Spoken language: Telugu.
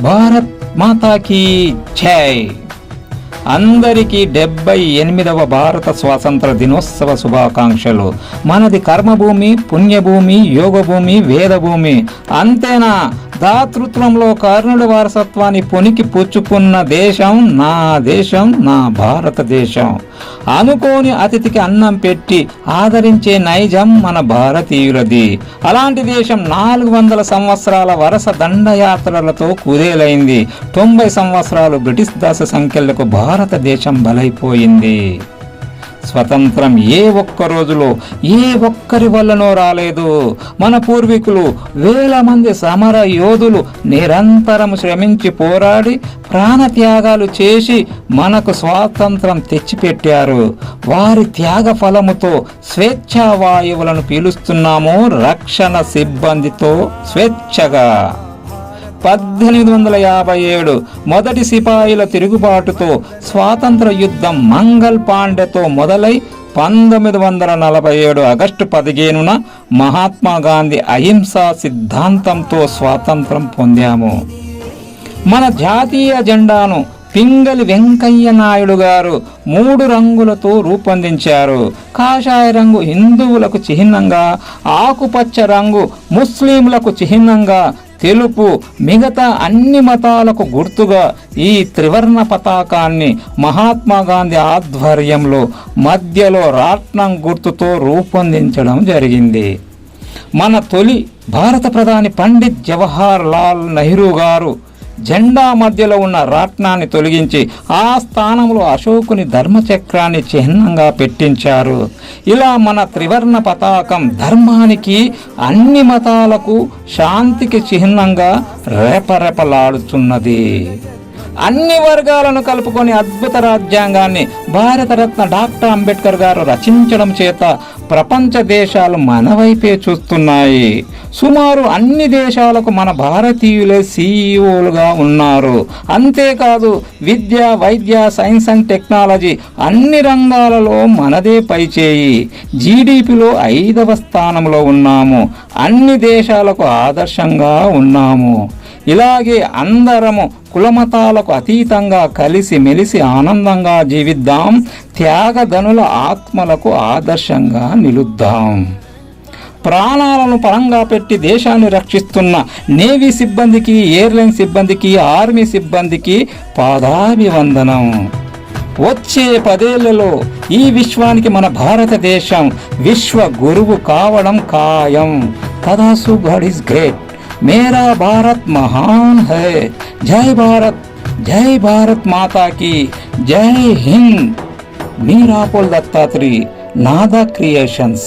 భారత్ మాతాకి జై. అందరికీ 78వ భారత స్వాతంత్ర దినోత్సవ శుభాకాంక్షలు. మనది కర్మభూమి, పుణ్యభూమి, యోగభూమి, వేదభూమి. అంతేనా? దాతృత్వంలో కర్ణుడి వారసత్వాన్ని పొనికి పుచ్చుకున్న దేశం నా భారతదేశం. అనుకోని అతిథికి అన్నం పెట్టి ఆదరించే నైజం మన భారతీయులది. అలాంటి దేశం 400 సంవత్సరాల వరుస దండయాత్రలతో కుదేలైంది. 90 సంవత్సరాలు బ్రిటిష్ దాస సంఖ్యలకు భారతదేశం బలైపోయింది. స్వతంత్రం ఏ ఒక్క రోజులో ఏ ఒక్కరి వల్లనో రాలేదు. మన పూర్వీకులు వేల మంది సమర యోధులు నిరంతరం శ్రమించి పోరాడి ప్రాణత్యాగాలు చేసి మనకు స్వాతంత్రం తెచ్చిపెట్టారు. వారి త్యాగ ఫలముతో స్వేచ్ఛా వాయువులను పీలుస్తున్నాము రక్షణ సిబ్బందితో స్వేచ్ఛగా. 1857 మొదటి సిపాయిల తిరుగుబాటుతో స్వాతంత్ర యుద్ధం మంగల్ పాండేతో మొదలై 1947 ఆగస్టు 15న మహాత్మా గాంధీ అహింసా సిద్ధాంతంతో స్వాతంత్రం పొందాము. మన జాతీయ జెండాను పింగళి వెంకయ్య నాయుడు గారు 3 రంగులతో రూపొందించారు. కాషాయ రంగు హిందువులకు చిహ్నంగా, ఆకుపచ్చ రంగు ముస్లింలకు చిహ్నంగా, తెలుపు మిగతా అన్ని మతాలకు గుర్తుగా ఈ త్రివర్ణ పతాకాన్ని మహాత్మా గాంధీ ఆధ్వర్యంలో మధ్యలో రాట్నం గుర్తుతో రూపొందించడం జరిగింది. మన తొలి భారత ప్రధాని పండిత్ జవహర్ లాల్ నెహ్రూ గారు జెండా మధ్యలో ఉన్న రాట్నాన్ని తొలగించి ఆ స్థానంలో అశోకుని ధర్మచక్రాన్ని చిహ్నంగా పెట్టించారు. ఇలా మన త్రివర్ణ పతాకం ధర్మానికి, అన్ని మతాలకు శాంతికి చిహ్నంగా రేపరేపలాడుతున్నది. అన్ని వర్గాలను కలుపుకొని అద్భుత రాజ్యాంగాన్ని భారతరత్న డాక్టర్ అంబేద్కర్ గారు రచించడం చేత ప్రపంచ దేశాలు మన వైపే చూస్తున్నాయి. సుమారు అన్ని దేశాలకు మన భారతీయులే సీఈఓలుగా ఉన్నారు. అంతేకాదు విద్య, వైద్య, సైన్స్ అండ్ టెక్నాలజీ అన్ని రంగాలలో మనదే పైచేయి. జీడిపిలో 5వ స్థానంలో ఉన్నాము. అన్ని దేశాలకు ఆదర్శంగా ఉన్నాము. ఇలాగే అందరము కులమతాలకు అతీతంగా కలిసి మెలిసి ఆనందంగా జీవిద్దాం. త్యాగధనుల ఆత్మలకు ఆదర్శంగా నిలుద్దాం. ప్రాణాలను పరంగా పెట్టి దేశాన్ని రక్షిస్తున్న నేవీ సిబ్బందికి, ఎయిర్లైన్ సిబ్బందికి, ఆర్మీ సిబ్బందికి పాదాభివందనం. వచ్చే 10 ఏళ్లలో ఈ విశ్వానికి మన భారతదేశం విశ్వ గురువు కావడం ఖాయం. తదాసు, గాడ్ ఈజ్ గ్రేట్. मेरा भारत महान है. जय भारत माता की जय हिंद. मीरापोल दत्तात्रेय, नादा क्रिएशंस.